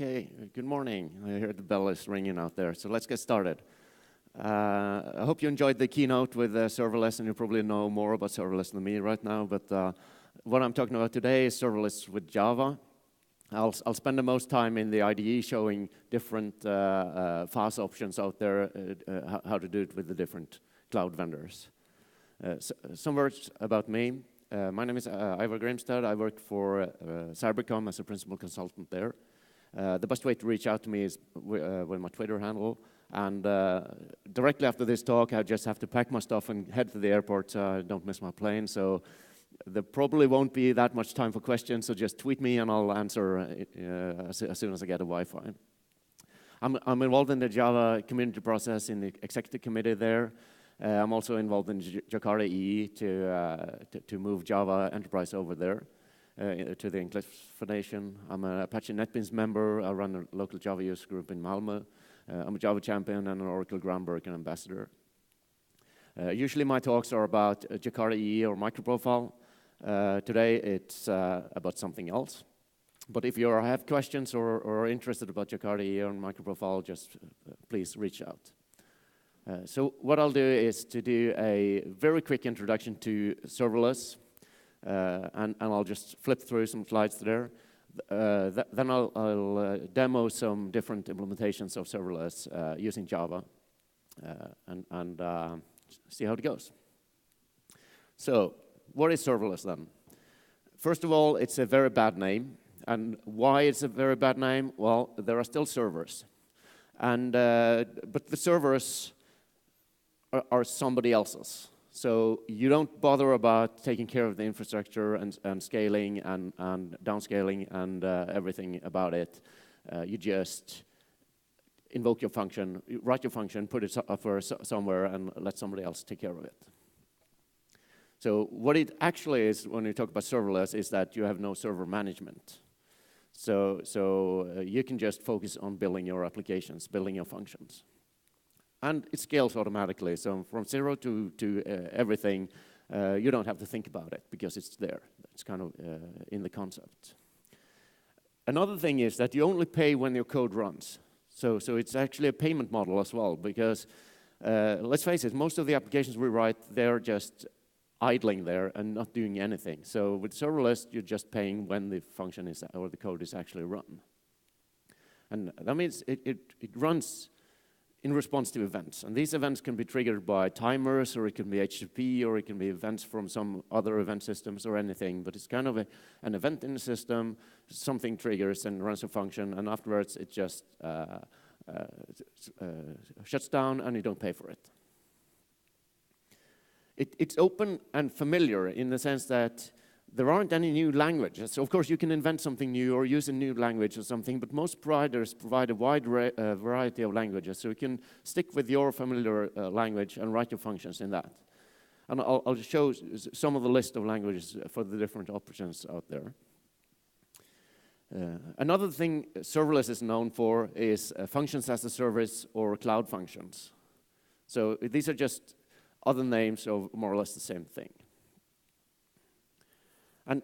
Okay, good morning. I hear the bell is ringing out there, so let's get started. I hope you enjoyed the keynote with serverless, and you probably know more about serverless than me right now, but what I'm talking about today is serverless with Java. I'll spend the most time in the IDE showing different FaaS options out there, how to do it with the different cloud vendors. Some words about me. My name is Ivar Grimstar. I work for Cybercom as a principal consultant there. The best way to reach out to me is with my Twitter handle. And directly after this talk, I just have to pack my stuff and head to the airport so I don't miss my plane. So there probably won't be that much time for questions, so just tweet me and I'll answer as soon as I get a Wi-Fi. I'm involved in the Java community process in the executive committee there. I'm also involved in Jakarta EE to move Java Enterprise over there. To the Enclave Foundation. I'm an Apache NetBeans member. I run a local Java user group in Malmö. I'm a Java champion and an Oracle Groundbreaker ambassador. Usually my talks are about Jakarta EE or microprofile. Today it's about something else. But if you have questions or are interested about Jakarta EE or microprofile, just please reach out. So what I'll do is to do a very quick introduction to serverless. And I'll just flip through some slides there. Then I'll demo some different implementations of serverless using Java and see how it goes. So what is serverless then? First of all, it's a very bad name. And why it's a very bad name? Well, there are still servers. And, but the servers are somebody else's. So you don't bother about taking care of the infrastructure and scaling and downscaling and everything about it. You just invoke your function, write your function, put it somewhere, and let somebody else take care of it. So what it actually is when you talk about serverless is that you have no server management. So you can just focus on building your applications, building your functions. And it scales automatically, so from 0 to everything, you don't have to think about it because it's there. It's kind of in the concept. Another thing is that you only pay when your code runs. So it's actually a payment model as well, because let's face it, most of the applications we write, they're just idling there and not doing anything. So with serverless, you're just paying when the function is or the code is actually run. And that means it runs in response to events. And these events can be triggered by timers, or it can be HTTP, or it can be events from some other event systems or anything. But it's kind of an event in the system, something triggers and runs a function, and afterwards it just shuts down and you don't pay for it. It's open and familiar in the sense that there aren't any new languages. So of course, you can invent something new or use a new language or something, but most providers provide a wide variety of languages. So you can stick with your familiar language and write your functions in that. And I'll show some of the list of languages for the different options out there. Another thing serverless is known for is functions as a service or cloud functions. So these are just other names of more or less the same thing. And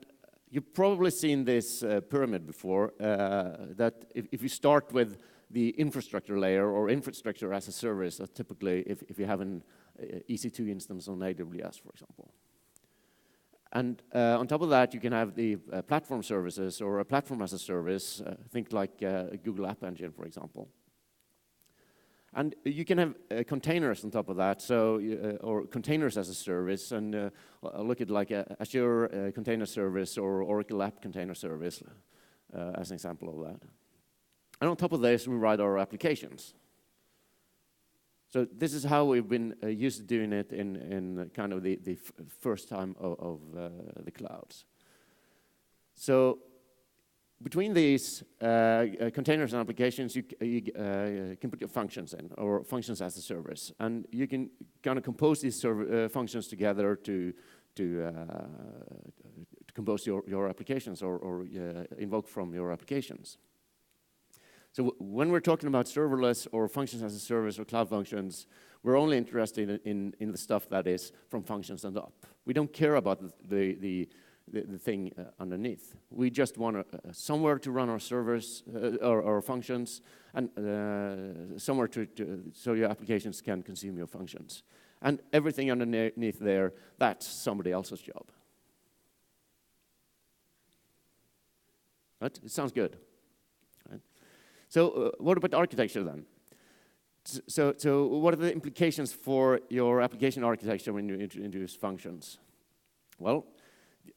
you've probably seen this pyramid before, that if you start with the infrastructure layer or infrastructure as a service, typically if you have an EC2 instance on AWS, for example. And on top of that, you can have the platform services or a platform as a service, think like Google App Engine, for example. And you can have containers on top of that, so or containers as a service, and look at like Azure Container Service or Oracle App Container Service as an example of that. And on top of this, we write our applications. So this is how we've been used to doing it in kind of the first time of the clouds. So between these containers and applications, you can put your functions in, or functions as a service. And you can kind of compose these functions together to compose your applications or invoke from your applications. So when we're talking about serverless or functions as a service or cloud functions, we're only interested in the stuff that is from functions and up. We don't care about the the thing underneath. We just want somewhere to run our servers or functions, and somewhere so your applications can consume your functions. And everything underneath there, that's somebody else's job. Right? It sounds good. Right? So what about architecture then? So what are the implications for your application architecture when you introduce functions? Well,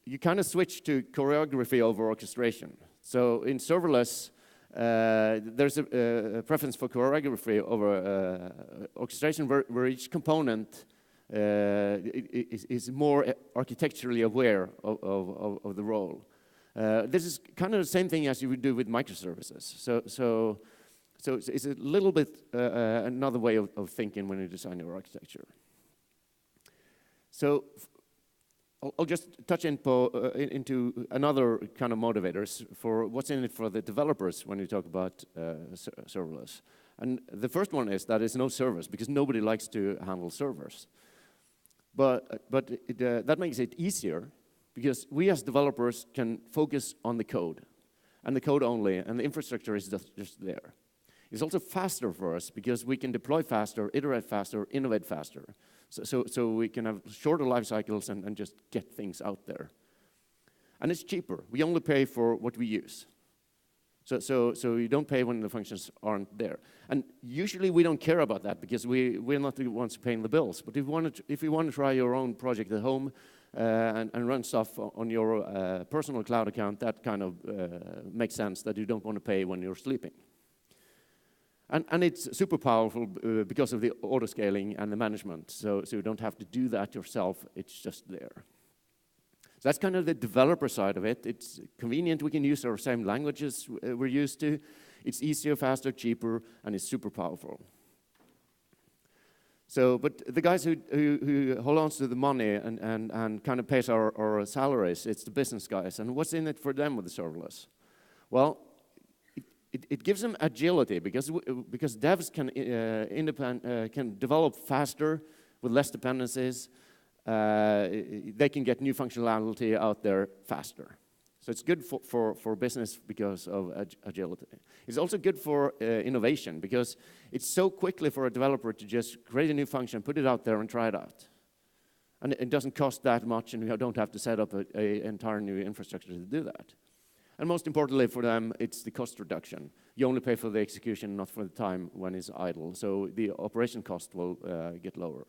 you kind of switch to choreography over orchestration. So in serverless, there's a preference for choreography over orchestration, where each component is more architecturally aware of the role. This is kind of the same thing as you would do with microservices. So it's a little bit another way of thinking when you design your architecture. So I'll just touch into another kind of motivators for what's in it for the developers when you talk about serverless. And the first one is that it's no servers, because nobody likes to handle servers. But that makes it easier, because we as developers can focus on the code, and the code only, and the infrastructure is just there. It's also faster for us, because we can deploy faster, iterate faster, innovate faster. So we can have shorter life cycles and just get things out there. And it's cheaper. We only pay for what we use. So you don't pay when the functions aren't there. And usually we don't care about that, because we're not the ones paying the bills. But if you want to try your own project at home and run stuff on your personal cloud account, that kind of makes sense, that you don't want to pay when you're sleeping. And it's super powerful because of the auto-scaling and the management. So you don't have to do that yourself, it's just there. So that's kind of the developer side of it. It's convenient, we can use our same languages we're used to. It's easier, faster, cheaper, and it's super powerful. So, but the guys who hold on to the money and kind of pays our salaries, it's the business guys. And what's in it for them with the serverless? Well, it gives them agility, because devs can develop faster with less dependencies. They can get new functionality out there faster. So it's good for business because of agility. It's also good for innovation, because it's so quickly for a developer to just create a new function, put it out there, and try it out. And it doesn't cost that much, and you don't have to set up an entire new infrastructure to do that. And most importantly for them, it's the cost reduction. You only pay for the execution, not for the time when it's idle. So the operation cost will get lower.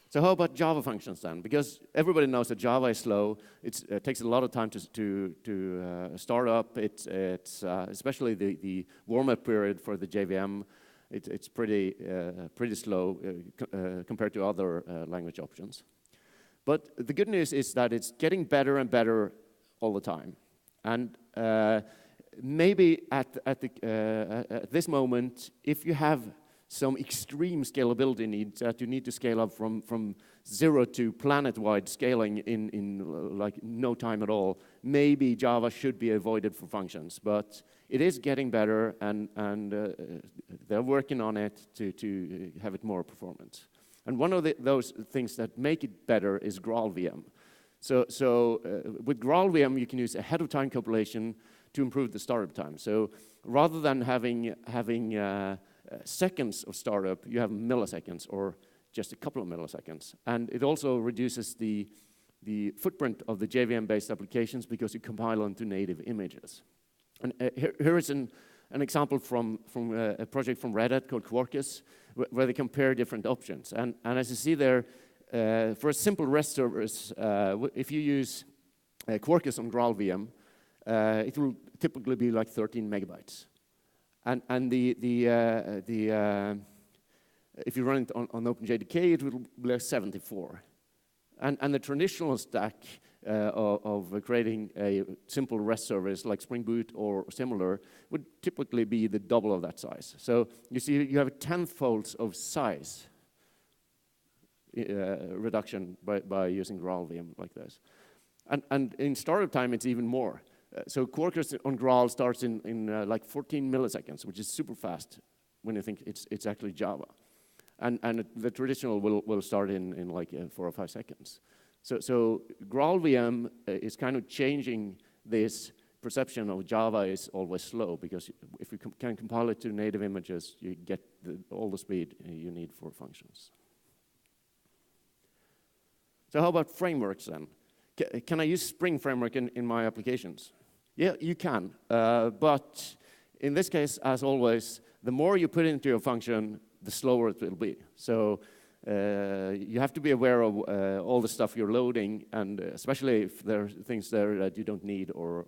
So how about Java functions then? Because everybody knows that Java is slow. It takes a lot of time to start up. It's especially the warm-up period for the JVM. It's pretty slow compared to other language options. But the good news is that it's getting better and better all the time. And maybe at this moment, if you have some extreme scalability needs that you need to scale up from 0 to planet-wide scaling in like no time at all, maybe Java should be avoided for functions. But it is getting better, and they're working on it to have it more performant. And one of those things that make it better is GraalVM. So with GraalVM, you can use ahead-of-time compilation to improve the startup time. So rather than having seconds of startup, you have milliseconds, or just a couple of milliseconds. And it also reduces the footprint of the JVM-based applications, because you compile onto native images. And here is an example from a project from Red Hat called Quarkus, where they compare different options. And as you see there, for a simple REST service, if you use Quarkus on GraalVM, it will typically be like 13 megabytes. And if you run it on OpenJDK, it will be like 74. And the traditional stack of creating a simple REST service like Spring Boot or similar would typically be the double of that size. So you see, you have a tenfold of size reduction by using GraalVM like this. And in startup time, it's even more. So Quarkus on Graal starts in like 14 milliseconds, which is super fast when you think it's actually Java. And the traditional will start in like 4 or 5 seconds. So GraalVM is kind of changing this perception of Java is always slow, because if you can compile it to native images, you get all the speed you need for functions. So how about frameworks then? Can I use Spring Framework in my applications? Yeah, you can, but in this case, as always, the more you put into your function, the slower it will be. So you have to be aware of all the stuff you're loading, and especially if there are things there that you don't need or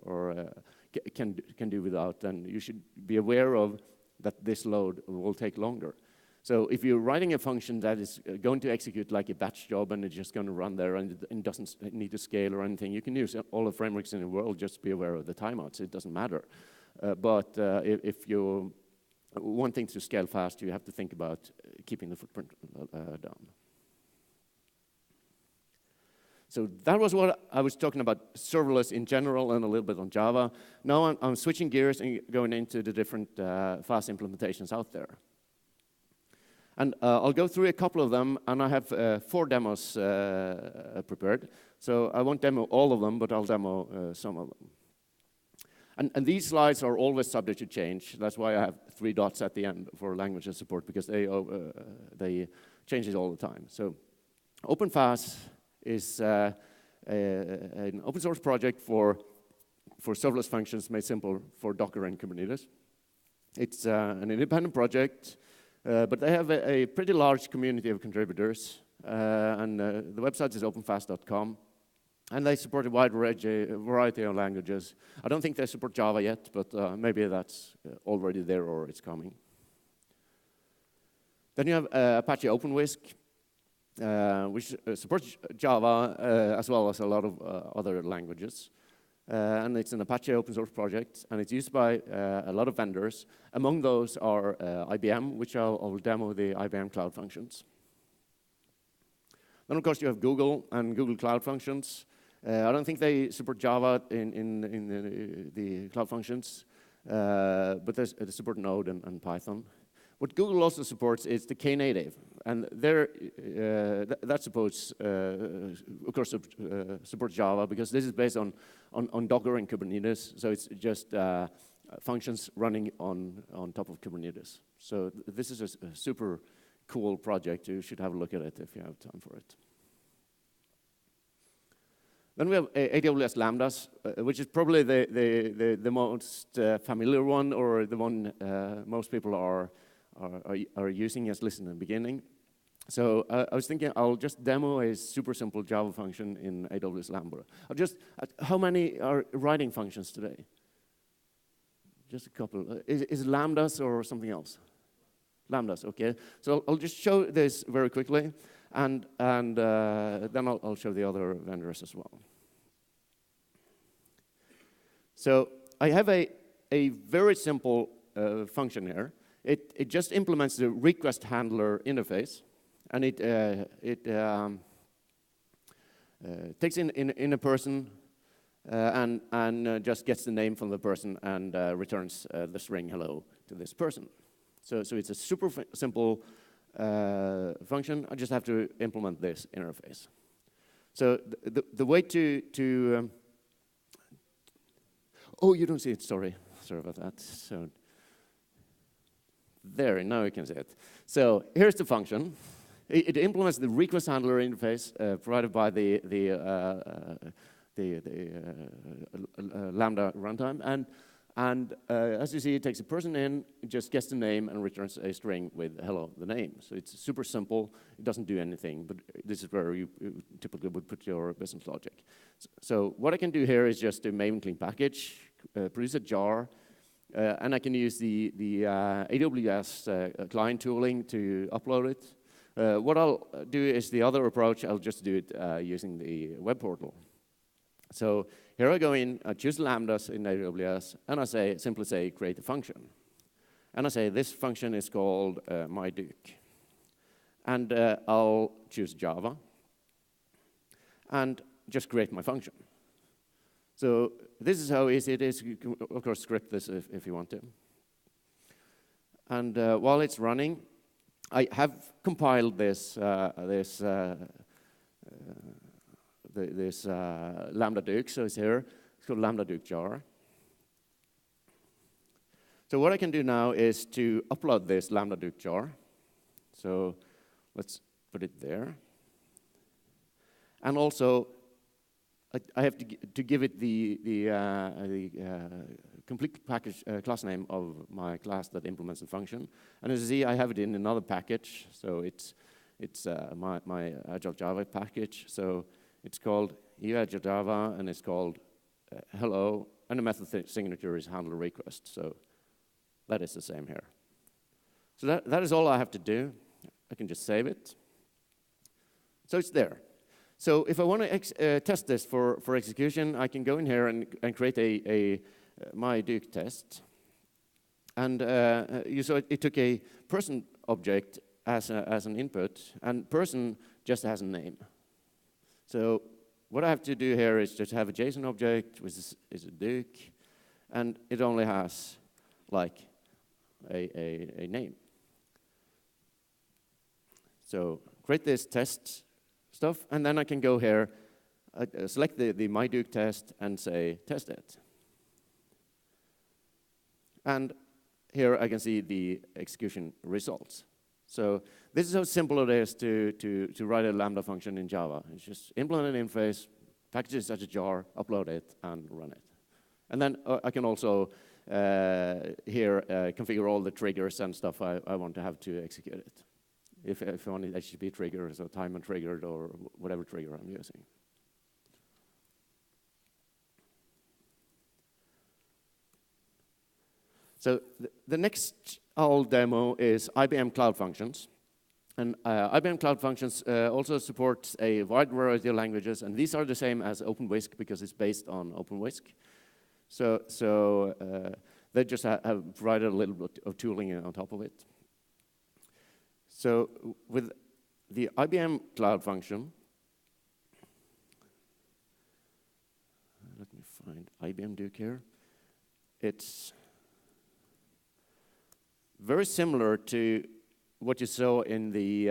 can do without, then you should be aware of that this load will take longer. So if you're writing a function that is going to execute like a batch job and it's just going to run there and it doesn't need to scale or anything, you can use all the frameworks in the world, just be aware of the timeouts. It doesn't matter. But if you want things to scale fast, you have to think about keeping the footprint down. So that was what I was talking about, serverless in general and a little bit on Java. Now I'm switching gears and going into the different FaaS implementations out there. And I'll go through a couple of them, and I have 4 demos prepared. So I won't demo all of them, but I'll demo some of them. And these slides are always subject to change. That's why I have 3 dots at the end for language and support, because they change it all the time. So OpenFaaS is an open source project for serverless functions made simple for Docker and Kubernetes. It's an independent project, but they have a pretty large community of contributors, and the website is openfaas.com. And they support a wide variety of languages. I don't think they support Java yet, but maybe that's already there or it's coming. Then you have Apache OpenWhisk, which supports Java as well as a lot of other languages. And it's an Apache open source project, and it's used by a lot of vendors. Among those are IBM, which I'll demo the IBM Cloud Functions. Then, of course, you have Google and Google Cloud Functions. I don't think they support Java in the Cloud Functions, but they support Node and Python. What Google also supports is the Knative, and that supports, of course, supports Java, because this is based on Docker and Kubernetes, so it's just functions running on top of Kubernetes. So this is a super cool project. You should have a look at it if you have time for it. Then we have AWS Lambdas, which is probably the most familiar one, or the one most people are using as listed in the beginning. So I was thinking I'll just demo a super simple Java function in AWS Lambda. How many are writing functions today? Just a couple. Is it Lambdas or something else? Lambdas, okay. So I'll just show this very quickly, and then I'll show the other vendors as well. So I have a very simple function here. It just implements the request handler interface, and it takes in a person and just gets the name from the person and returns the string hello to this person. So it's a super simple function. I just have to implement this interface. So the way to oh, you don't see it, sorry about that. So there, now you can see it. So here's the function. It implements the request handler interface provided by the Lambda runtime, and as you see, it takes a person in, it just gets the name and returns a string with hello, the name. So it's super simple. It doesn't do anything, but this is where you typically would put your business logic. So what I can do here is just a maven clean package, produce a jar, and I can use the AWS client tooling to upload it. What I'll do is the other approach. I'll just do it using the web portal. So here I go in, I choose Lambdas in AWS, and I simply say create a function. And I say this function is called myDuke. And I'll choose Java and just create my function. So this is how easy it is. You can, of course, script this if you want to. And while it's running, I have compiled this this Lambda Duke. So it's here. It's called Lambda Duke jar. So what I can do now is to upload this Lambda Duke jar. So let's put it there. And also, I have to give it the complete package class name of my class that implements the function. And as you see, I have it in another package. So it's my Agile Java package. So it's called Agile Java, and it's called hello, and the method signature is handle request. So that is the same here. So that is all I have to do. I can just save it. So it's there. So if I want to test this for execution, I can go in here and create a my Duke test. And you saw it took a person object as an input, and person just has a name. So what I have to do here is just have a JSON object, which is a Duke, and it only has like a name. So create this test stuff, and then I can go here, select the my Duke test, and say test it. And here I can see the execution results. So this is how simple it is to write a Lambda function in Java. It's just implement an interface, package it as a jar, upload it, and run it. And then I can also here configure all the triggers and stuff I want to have to execute it. If I want HTTP triggers or timer triggered or whatever trigger I'm using. So the next old demo is IBM Cloud Functions. And IBM Cloud Functions also supports a wide variety of languages, and these are the same as OpenWhisk because it's based on OpenWhisk. So they just have provided a little bit of tooling on top of it. So with the IBM Cloud Function, let me find IBM Duke here. It's very similar to what you saw in the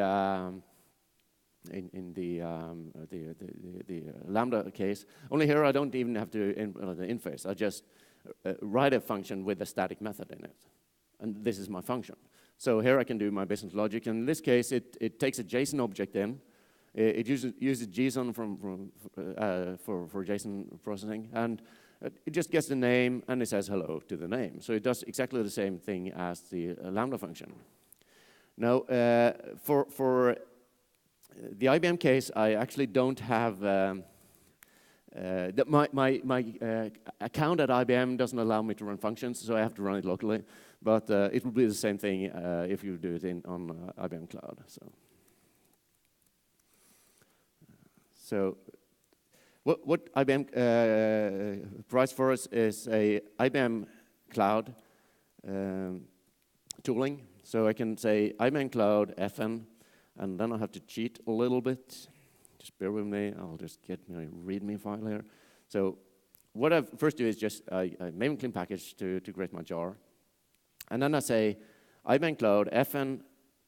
Lambda case. Only here I don't even have to implement the interface. I just write a function with a static method in it, and this is my function. So here I can do my business logic. In this case, it takes a JSON object in. It uses JSON for JSON processing, and it just gets the name and it says hello to the name. So it does exactly the same thing as the Lambda function. Now, for the IBM case, I actually don't have my account at IBM doesn't allow me to run functions, so I have to run it locally. But it will be the same thing if you do it on IBM Cloud. So what IBM provides for us is a IBM Cloud tooling. So I can say IBM Cloud FN, and then I have to cheat a little bit. Just bear with me. I'll just get my README file here. So what I first do is just I make a clean package to create my jar. And then I say IBM Cloud FN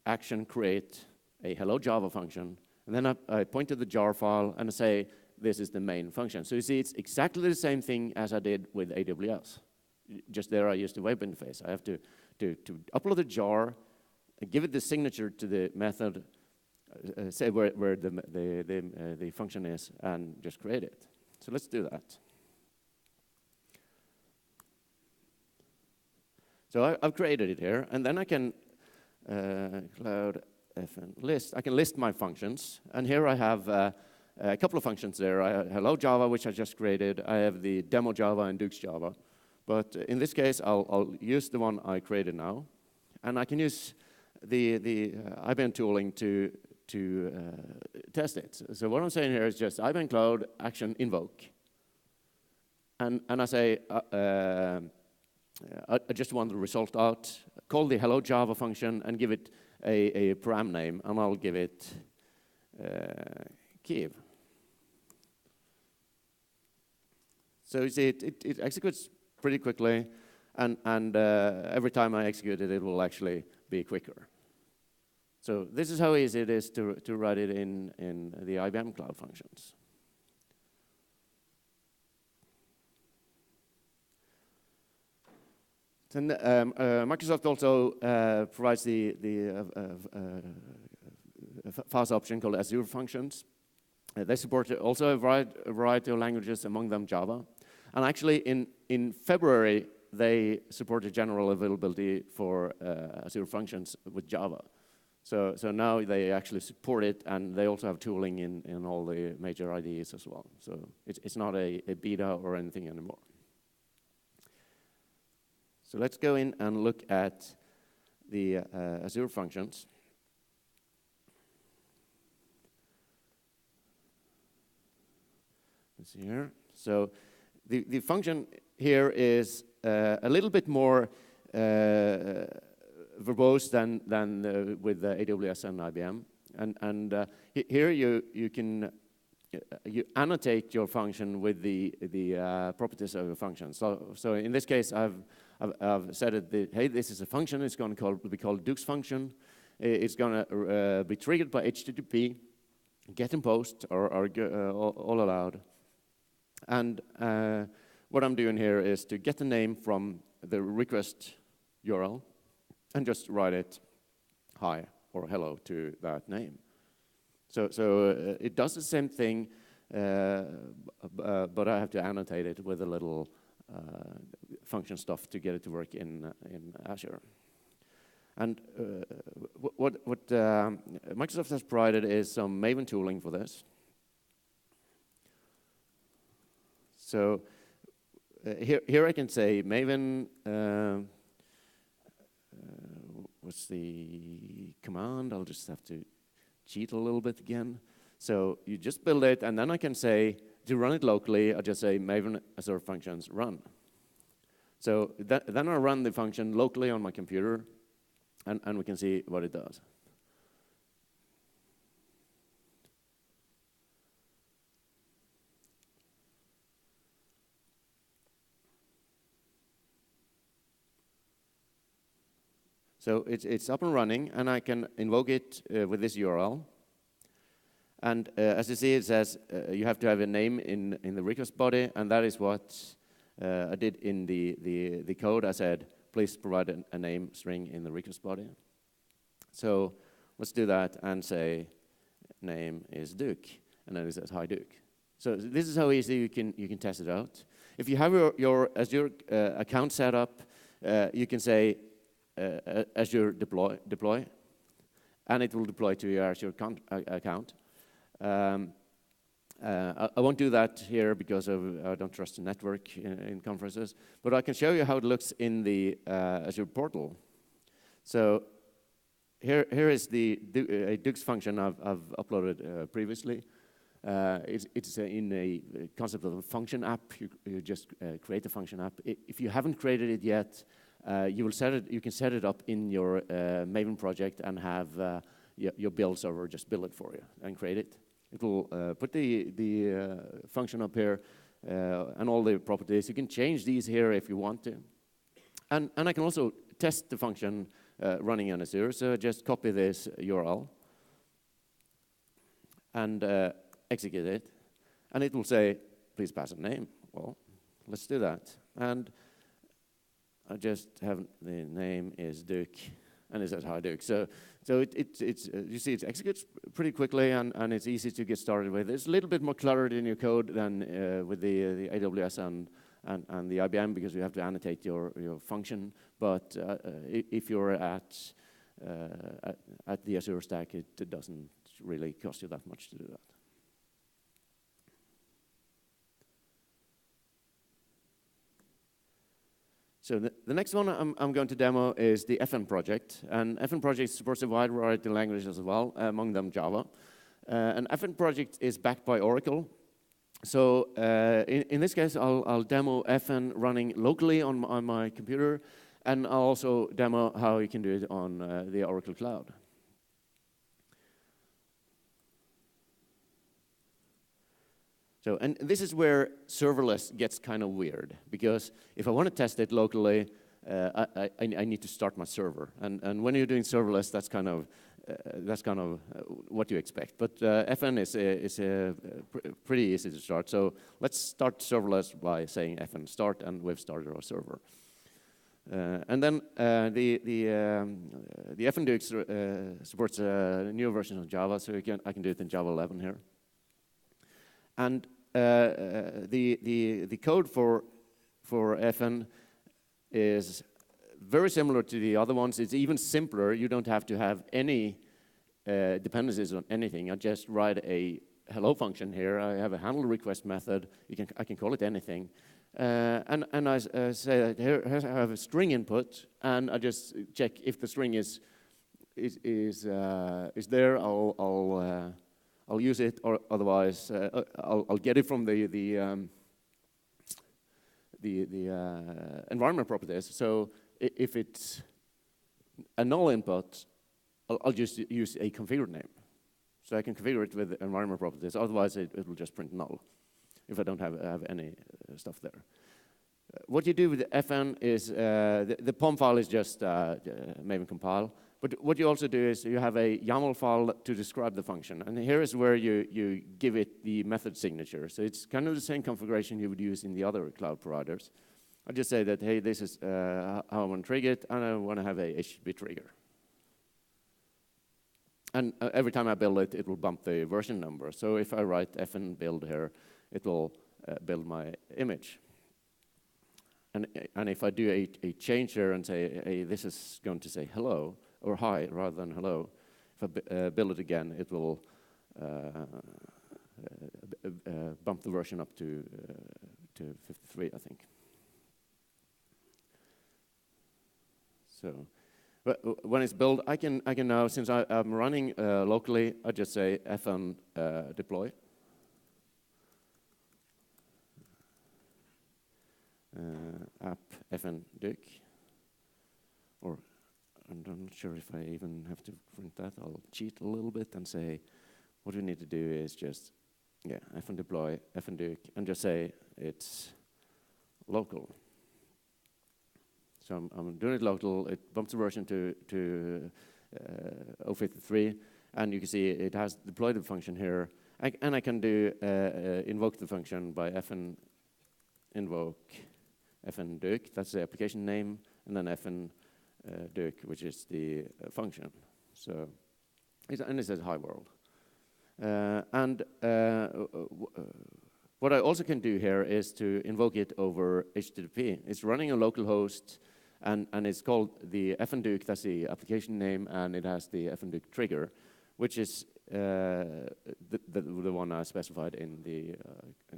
action create a hello Java function. And then I point to the jar file and I say this is the main function. So you see it's exactly the same thing as I did with AWS. Just there I used the web interface. I have to upload the jar, give it the signature to the method, say where the function is, and just create it. So let's do that. So I've created it here, and then I can cloud FN list. I can list my functions, and here I have a couple of functions there. I have hello Java, which I just created. I have the demo Java and Dukes Java. But in this case, I'll use the one I created now, and I can use the IBM tooling to test it. So what I'm saying here is just IBM Cloud action invoke, and I say I just want the result out. Call the hello Java function and give it a param name, and I'll give it Kiev. So you see, it executes pretty quickly, and every time I execute it, it will actually be quicker. So this is how easy it is to write it in the IBM Cloud Functions. Then Microsoft also provides the FaaS option called Azure Functions. They support also a variety of languages, among them Java. And actually, in February, they supported general availability for Azure Functions with Java. So now they actually support it, and they also have tooling in all the major IDEs as well. So it's not a beta or anything anymore. So let's go in and look at the Azure Functions. Let's see here. So the function here is a little bit more verbose than with AWS and IBM. And here you can annotate your function with the properties of your function. So in this case, I've said that hey, this is a function. It's going to be called Duke's function. It's going to be triggered by HTTP, get and post, or all allowed. And what I'm doing here is to get the name from the request URL and just write it hi or hello to that name. So it does the same thing, but I have to annotate it with a little function stuff to get it to work in Azure. And what Microsoft has provided is some Maven tooling for this. So here I can say Maven, what's the command? I'll just have to cheat a little bit again. So you just build it, and then I can say, to run it locally, I just say Maven Azure Functions run. So then I run the function locally on my computer, and we can see what it does. So it's up and running, and I can invoke it with this URL. And as you see, it says you have to have a name in the request body, and that is what I did in the code. I said, please provide a name string in the request body. So let's do that and say name is Duke, and then it says hi Duke. So this is how easy you can test it out. If you have your Azure account set up, you can say Azure deploy, and it will deploy to your Azure account. I won't do that here because I don't trust the network in conferences, but I can show you how it looks in the Azure portal. So here is the Duke's function I've uploaded previously. It's in a concept of a function app. You just create a function app. If you haven't created it yet, you can set it up in your Maven project and have your build server just build it for you and create it. It will put the function up here and all the properties. You can change these here if you want to. And I can also test the function running in Azure. So just copy this URL and execute it. And it will say, please pass a name. Well, let's do that. And I just have the name is Duke, and it says hi Duke. So you see it executes pretty quickly, and it's easy to get started with. It's a little bit more cluttered in your code than with the AWS and the IBM, because you have to annotate your function. But if you're at the Azure stack, it doesn't really cost you that much to do that. So the next one I'm going to demo is the FN project. And FN project supports a wide variety of languages as well, among them Java. And FN project is backed by Oracle. So in this case, I'll demo FN running locally on my computer, and I'll also demo how you can do it on the Oracle Cloud. So, and this is where serverless gets kind of weird, because if I want to test it locally, I need to start my server. And when you're doing serverless, that's kind of what you expect. But FN is pretty easy to start. So let's start serverless by saying FN start, and we've started our server. And then the FNDUX supports a new version of Java, so I can do it in Java 11 here. And the code for FN is very similar to the other ones. It's even simpler. You don't have to have any dependencies on anything. I just write a hello function here. I have a handle request method. I can call it anything. And I say that here I have a string input, and I just check if the string is there. I'll use it, or otherwise I'll get it from the environment properties. So if it's a null input, I'll just use a configured name. So I can configure it with environment properties. Otherwise, it will just print null if I don't have any stuff there. What you do with the FN is the POM file is just Maven compile. But what you also do is you have a YAML file to describe the function. And here is where you give it the method signature. So it's kind of the same configuration you would use in the other cloud providers. I just say that, hey, this is how I want to trigger it, and I want to have a HTTP trigger. And every time I build it, it will bump the version number. So if I write fn build here, it will build my image. And if I do a change here and say, hey, this is going to say hello, or hi, rather than hello, if I build it again, it will bump the version up to 53, I think. So, but when it's built, I can now, since I'm running locally, I just say fn deploy. App fn duc, or I'm not sure if I even have to print that. I'll cheat a little bit and say what we need to do is just fn deploy fn duc and just say it's local. So I'm doing it local. It bumps the version to 053, and you can see it has deployed the function here. And I can do invoke the function by fn invoke fn duc, that's the application name, and then fn duc, which is the function. So, and it says hi world. What I also can do here is to invoke it over HTTP. It's running a local host, and it's called the fn duc, that's the application name, and it has the fn duc trigger, which is the one I specified in the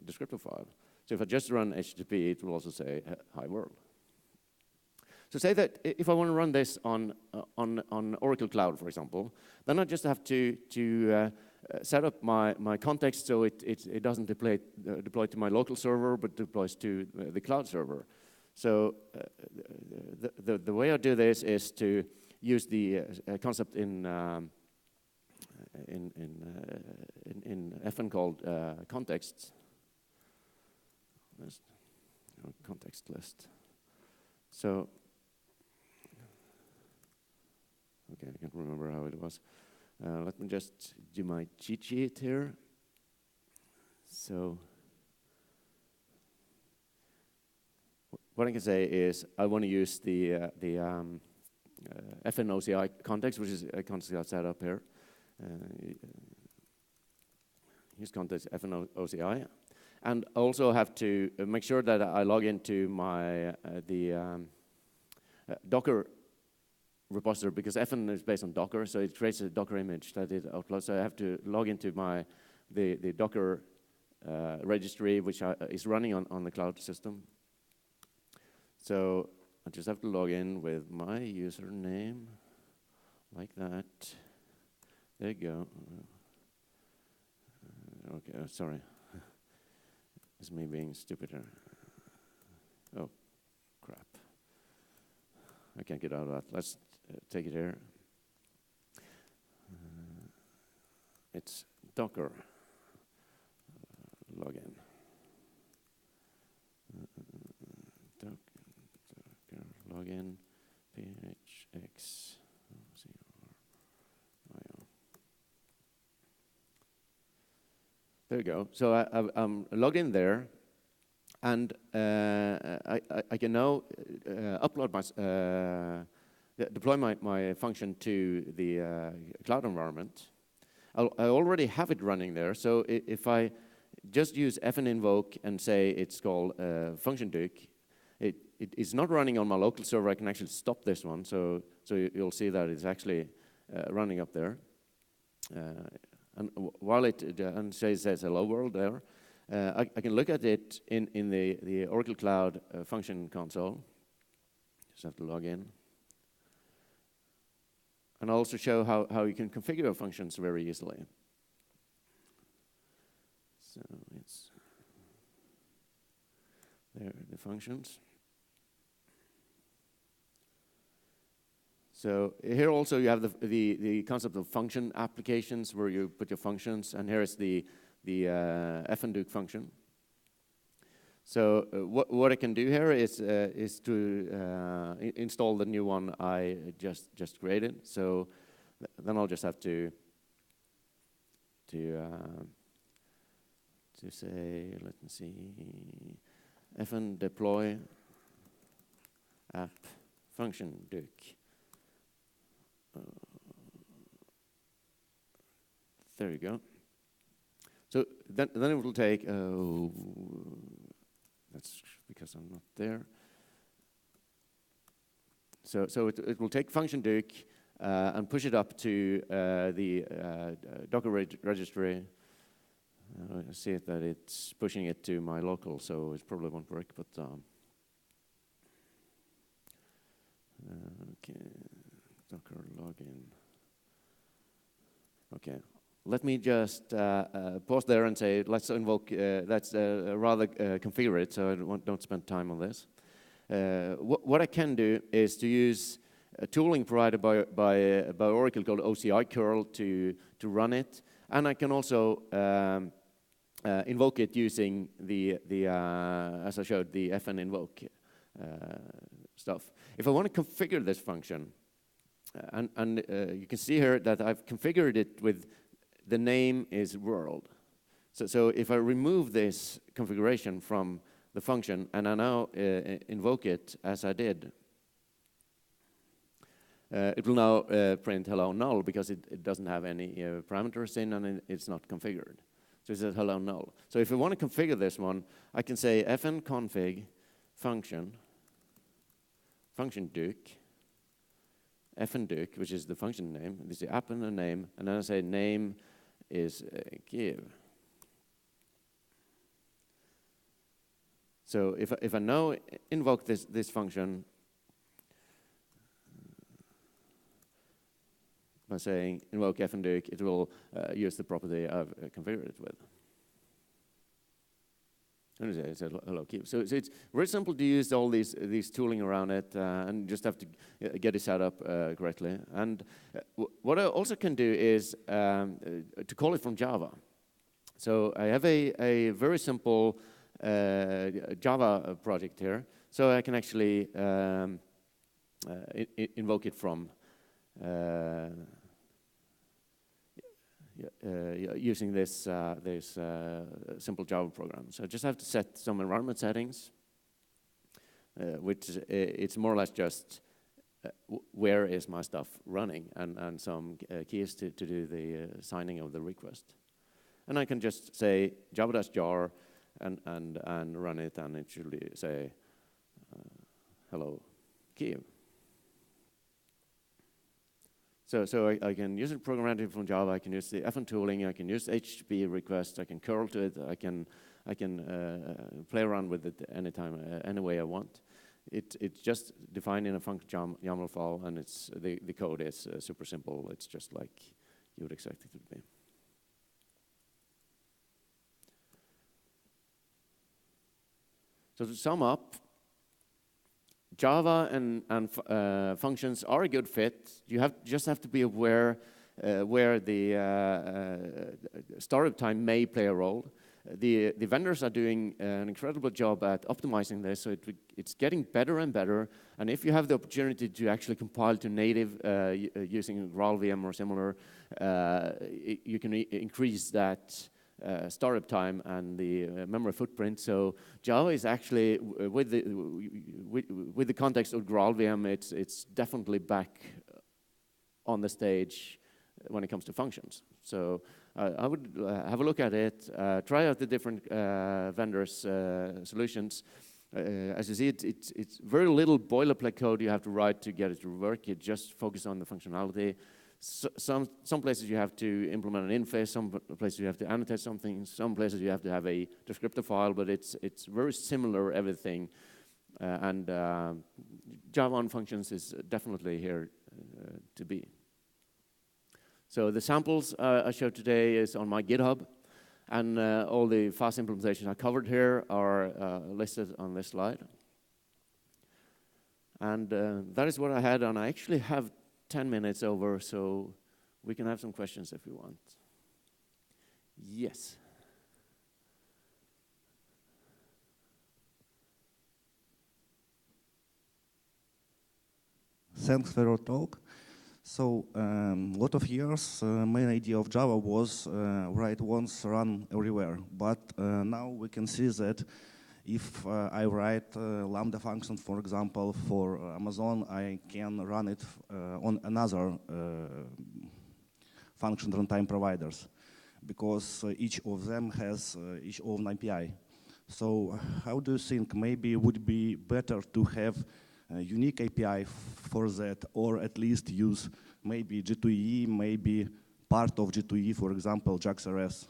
descriptor file. So if I just run HTTP, it will also say hi world. So say that if I want to run this on Oracle Cloud, for example, then I just have to set up my context so it doesn't deploy to my local server, but deploys to the cloud server. So the way I do this is to use the concept in FN called context list. Context list. So okay, I can't remember how it was. Let me just do my cheat sheet here. So what I can say is I want to use the FN OCI context, which is a context I set up here. Use context FN OCI, and also have to make sure that I log into my Docker repository, because FN is based on Docker, so it creates a Docker image that it uploads. So I have to log into the Docker registry, which is running on the cloud system. So I just have to log in with my username, like that. There you go. Okay, sorry. It's me being stupid here. Oh, crap. I can't get out of that. Let's take it here. It's Docker login. Docker login phx. There you go. So I'm logged in there, And I can now upload deploy my function to the cloud environment. I already have it running there, so if I just use fn invoke and say it's called function duke, it is not running on my local server. I can actually stop this one, so you'll see that it's actually running up there. And while it says hello world there, I can look at it in the Oracle Cloud function console. Just have to log in. And I'll also show how you can configure functions very easily. So it's there, the functions. So here also you have the concept of function applications where you put your functions, and here is the fnduke function. So what I can do here is to install the new one I just created. So then I'll just have to say, let me see, fn deploy app function duke. There you go. So then it will take. That's because I'm not there. So it will take function duke and push it up to the Docker registry. I see that it's pushing it to my local, so it probably won't work. But okay, Docker login. Okay. Let me just pause there and say, let's invoke, let's rather configure it, so I don't spend time on this. What I can do is to use a tooling provided by Oracle called OCI curl to run it, and I can also invoke it using as I showed, the fn invoke stuff. If I want to configure this function, and you can see here that I've configured it with the name is world. So if I remove this configuration from the function and I now invoke it as I did, it will now print hello null because it doesn't have any parameters in and it's not configured. So it says hello null. So if I want to configure this one, I can say fn config function duke, fn duke, which is the function name. This is the app and the name, and then I say name is give. So if I now invoke this function by saying invoke fnduke, it will use the property I've configured it with. And it says hello keep. So it's very simple to use all these tooling around it, and just have to get it set up correctly. And what I also can do is to call it from Java. So I have a very simple Java project here. So I can actually invoke it from using this simple Java program. So I just have to set some environment settings, which it's more or less just where is my stuff running, and some keys to do the signing of the request. And I can just say java-jar and run it, and it should say hello key. So I can use it programmatically from Java. I can use the fn tooling. I can use HTTP request. I can curl to it. I can play around with it anytime, any way I want. It's just defined in a function YAML file, and it's the code is super simple. It's just like you would expect it to be. So to sum up, Java and functions are a good fit. You just have to be aware where the startup time may play a role. The vendors are doing an incredible job at optimizing this, so it's getting better and better. And if you have the opportunity to actually compile to native using GraalVM or similar, you can increase that startup time and the memory footprint. So Java is actually, with the context of GraalVM, it's definitely back on the stage when it comes to functions. So I would have a look at it, try out the different vendors' solutions. As you see, it's very little boilerplate code you have to write to get it to work. You just focus on the functionality. Some places you have to implement an interface, some places you have to annotate something, some places you have to have a descriptor file, but it's very similar everything. And Java on functions is definitely here to be. So the samples I showed today is on my GitHub, and all the FaaS implementations I covered here are listed on this slide. And that is what I had, and I actually have 10 minutes over, so we can have some questions if you want. Yes. Thanks for your talk. So, a lot of years, main idea of Java was write once, run everywhere. But now we can see that if I write Lambda function, for example, for Amazon, I can run it on another function runtime providers, because each of them has each own API. So how do you think maybe it would be better to have a unique API for that, or at least use maybe G2E, maybe part of G2E, for example, JAX-RS?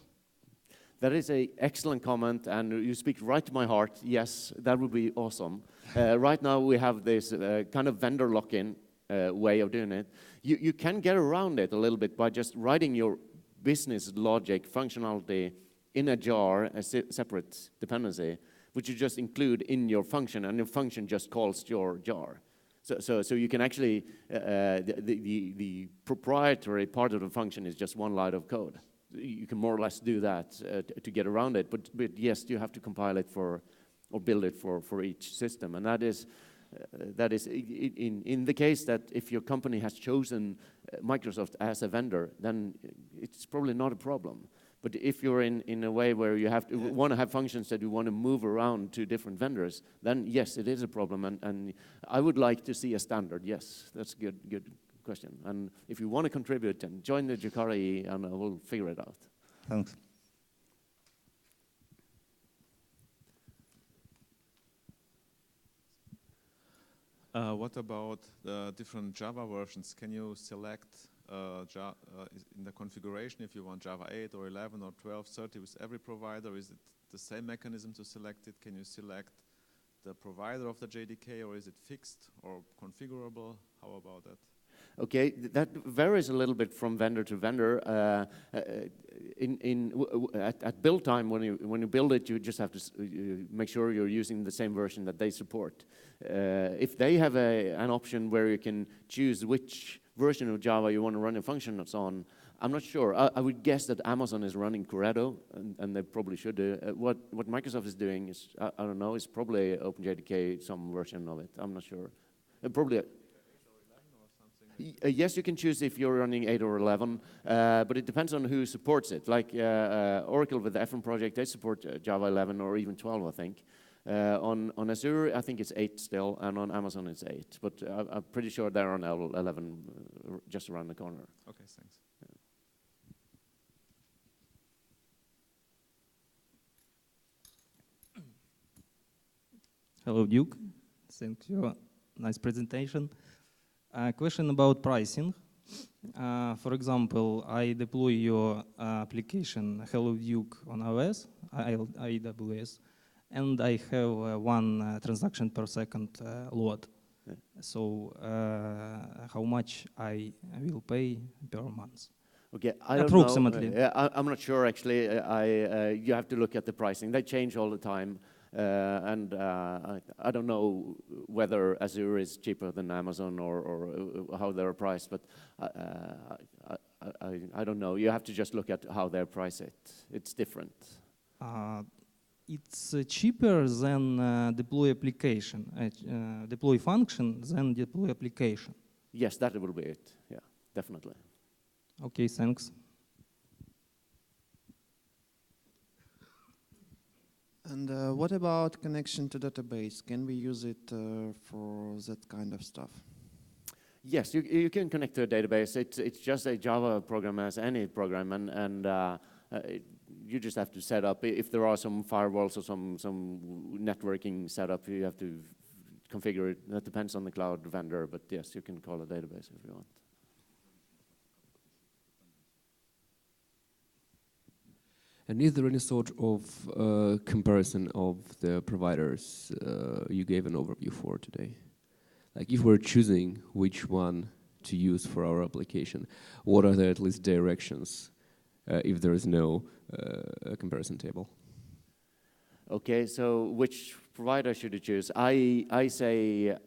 That is an excellent comment, and you speak right to my heart. Yes, that would be awesome. Right now we have this kind of vendor lock-in way of doing it. You can get around it a little bit by just writing your business logic functionality in a jar, a separate dependency, which you just include in your function, and your function just calls your jar. So you can actually, the proprietary part of the function is just one line of code. You can more or less do that to get around it, but yes, you have to compile it for, or build it for each system, and that is in the case that if your company has chosen Microsoft as a vendor, then it's probably not a problem. But if you're in a way where you have to want to have functions that you want to move around to different vendors, then yes, it is a problem, and I would like to see a standard. Yes, that's a good question. And if you want to contribute, then join the Jakarta and we'll figure it out. Thanks. What about the different Java versions? Can you select in the configuration if you want Java 8 or 11 or 12, 30 with every provider? Is it the same mechanism to select it? Can you select the provider of the JDK, or is it fixed or configurable? How about that? Okay, that varies a little bit from vendor to vendor. At build time, when you build it, you just have to make sure you're using the same version that they support. If they have an option where you can choose which version of Java you want to run your functions on, I'm not sure. I would guess that Amazon is running Corrado, and they probably should do. What Microsoft is doing is, I don't know, is probably OpenJDK, some version of it. I'm not sure. Probably. Yes, you can choose if you're running 8 or 11, but it depends on who supports it. Like Oracle with the FM project, they support Java 11 or even 12, I think. On Azure, I think it's 8 still, and on Amazon it's 8. But I'm pretty sure they're on 11 just around the corner. Okay, thanks. Yeah. Hello, Duke. Thank you. Nice presentation. Question about pricing. For example, I deploy your application Hello Duke on AWS, and I have 1 transaction per second load. Yeah. So how much I will pay per month? Okay, I don't approximately. Know. I'm not sure actually. You have to look at the pricing. They change all the time. And I don't know whether Azure is cheaper than Amazon or how they're priced, but I don't know. You have to just look at how they price it. It's different. It's cheaper than deploy application, deploy function than deploy application. Yes, that will be it. Yeah, definitely. Okay, thanks. And what about connection to database? Can we use it for that kind of stuff? Yes, you can connect to a database. It's just a Java program as any program, and you just have to set up, if there are some firewalls or some networking setup, you have to configure it. That depends on the cloud vendor, but yes, you can call a database if you want. And is there any sort of comparison of the providers you gave an overview for today? Like if we're choosing which one to use for our application, what are the at least directions if there is no comparison table? Okay, so which provider should you choose? I say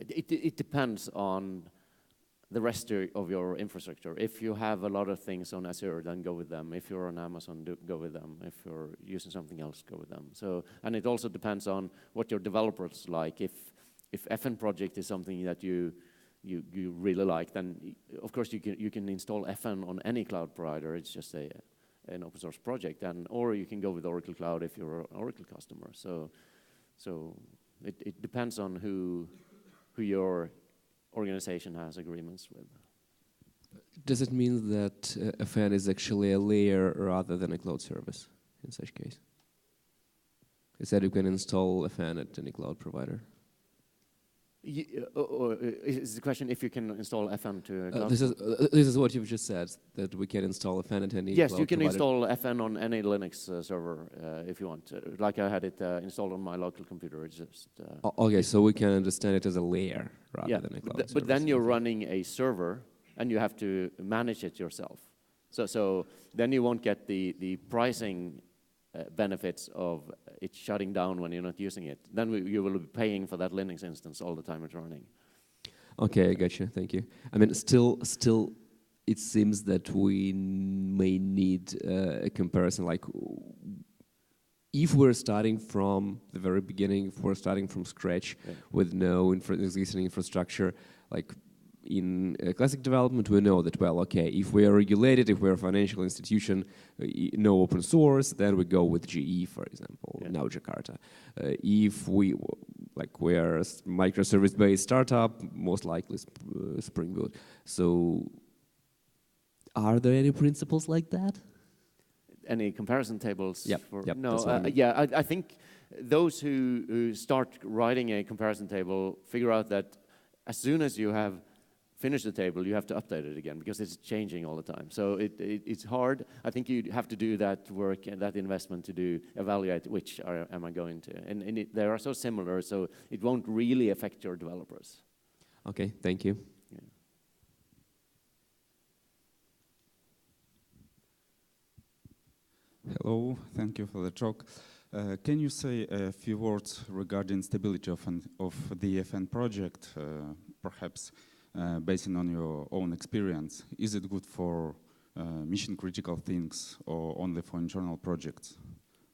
it depends on the rest of your infrastructure. If you have a lot of things on Azure, then go with them. If you're on Amazon, go with them. If you're using something else, go with them. So, and it also depends on what your developers like. If FN project is something that you really like, then of course you can install FN on any cloud provider. It's just an open source project, or you can go with Oracle Cloud if you're an Oracle customer. So it depends on who your organization has agreements with. Does it mean that FN is actually a layer rather than a cloud service in such case? Is that you can install FN at any cloud provider? Is the question if you can install FN to a cloud? This is what you've just said, that we can install FN at any yes, cloud you can provider. install FN on any Linux server if you want. Like I had it installed on my local computer. It's just okay, so we can understand it as a layer rather than a cloud service. But then you're running a server and you have to manage it yourself. So then you won't get the pricing benefits of it shutting down when you're not using it. Then you will be paying for that Linux instance all the time it's running. Okay, I got you. Thank you. I mean, still, it seems that we may need a comparison. Like, if we're starting from the very beginning, if we're starting from scratch with no existing infrastructure, like in classic development, we know that, well, okay, if we are regulated, if we're a financial institution, no open source, then we go with GE, for example, now Jakarta. If we're a microservice-based startup, most likely Spring Boot. So, are there any principles like that? Any comparison tables? Yep. No, I think those who start writing a comparison table figure out that as soon as you have finished the table, you have to update it again because it's changing all the time. So it's hard. I think you have to do that work and that investment to evaluate which am I going to. And they are so similar, so it won't really affect your developers. Okay, thank you. Hello, thank you for the talk. Can you say a few words regarding stability of the FN project, perhaps based on your own experience? Is it good for mission-critical things or only for internal projects?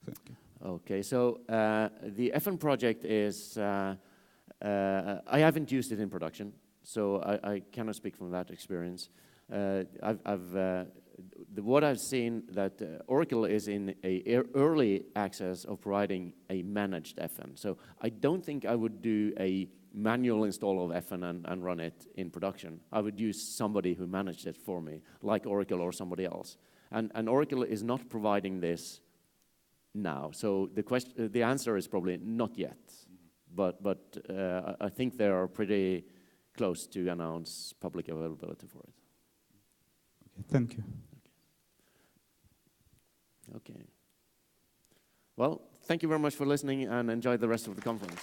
Thank you. Okay, so the FN project is, I haven't used it in production, so I cannot speak from that experience. What I've seen that Oracle is in a early access of providing a managed FN. So I don't think I would do a manual install of FN and run it in production. I would use somebody who managed it for me, like Oracle or somebody else. And Oracle is not providing this now. So the answer is probably not yet. But I think they are pretty close to announce public availability for it. Okay, thank you. Okay. Well, thank you very much for listening and enjoy the rest of the conference.